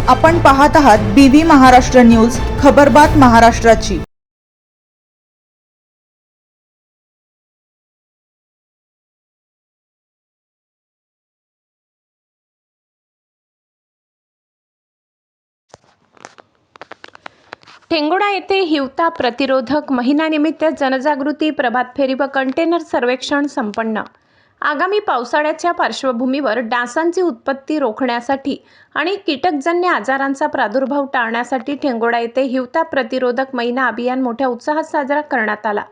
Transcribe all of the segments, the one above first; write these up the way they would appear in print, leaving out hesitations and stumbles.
आपण पाहत आहात BV महाराष्ट्र न्यूज, खबरबात महाराष्ट्राची। ठेंगोडा येथे हिवताप प्रतिरोधक महिन्यानिमित्त जनजागृती प्रभात फेरी व कंटेनर सर्वेक्षण संपन्न। आगामी पावसाळ्याच्या पार्श्वभूमीवर डासांची उत्पत्ती रोखण्यासाठी आणि कीटकजन्य आजारांचा प्रादुर्भाव टाळण्यासाठी ठेंगोडा येथे हिवताप प्रतिरोधक महिना अभियान मोठ्या उत्साहात साजरा करण्यात आला।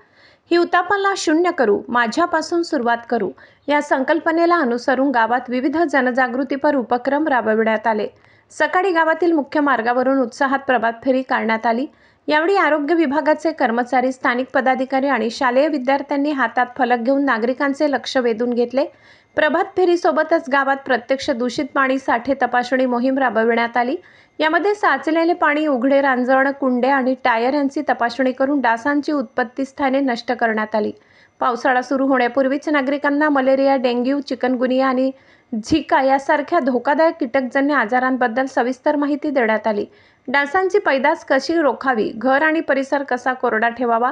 हिवतापाला शून्य करू, माझ्यापासून सुरुवात करू या संकल्पनेला अनुसरून गावात विविध जनजागृतीपर उपक्रम राबविण्यात आले। सकाळी गावातील मुख्य मार्गावरून उत्साहात प्रभात फेरी काढण्यात आली। यावेळी आरोग्य विभागाचे कर्मचारी, स्थानिक पदाधिकारी आणि शालेय विद्यार्थ्यांनी हातात फलक घेऊन नागरिकांचे लक्ष वेधून घेतले। प्रभात फेरीसोबतच गावात प्रत्यक्ष दूषित पाणी साठे तपासणी मोहीम राबविण्यात आली। यामध्ये साचलेले पाणी, उघडे रांजण, कुंडे आणि टायर यांची तपासणी करून डासांची उत्पत्ती स्थाने नष्ट करण्यात आली। पावसाळा सुरू होण्यापूर्वीच नागरिकांना मलेरिया, डेंग्यू, चिकनगुनिया आणि झिका यासारख्या धोकादायक कीटकजन्य आजारांबद्दल सविस्तर माहिती देण्यात आली। डासांची पैदास कशी रोखावी, घर आणि परिसर कसा कोरडा ठेवावा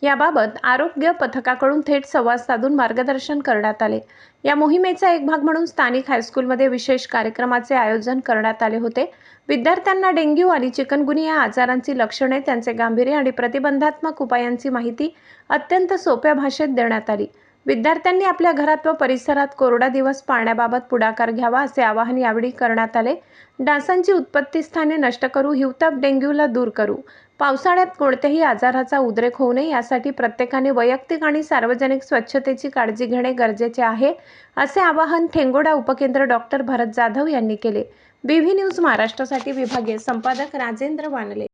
याबाबत आरोग्य पथकाकडून थेट संवाद साधून मार्गदर्शन करण्यात आले। या मोहिमेचा एक भाग म्हणून स्थानिक हायस्कूलमध्ये विशेष कार्यक्रमाचे आयोजन करण्यात आले होते। विद्यार्थ्यांना डेंग्यू आणि चिकनगुनिया आजारांची लक्षणे, त्यांचे गांभीर्य आणि प्रतिबंधात्मक उपायांची माहिती अत्यंत सोप्या भाषेत देण्यात आली। विद्यार्थ्यांनी आपल्या घरात व परिसरात कोरडा दिवस पाळण्याबाबत पुढाकार घ्यावा असे आवाहन यावेळी करण्यात आले। डासांची उत्पत्ती स्थाने नष्ट करू, हिवताप, डेंग्यूला दूर करू। पावसाळ्यात कोणत्याही आजाराचा उद्रेक होऊ नये यासाठी प्रत्येकाने वैयक्तिक आणि सार्वजनिक स्वच्छतेची काळजी घेणे गरजेचे आहे, असे आवाहन ठेंगोडा उपकेंद्र डॉक्टर भरत जाधव यांनी केले। BV न्यूज महाराष्ट्रासाठी विभागीय संपादक राजेंद्र वानले।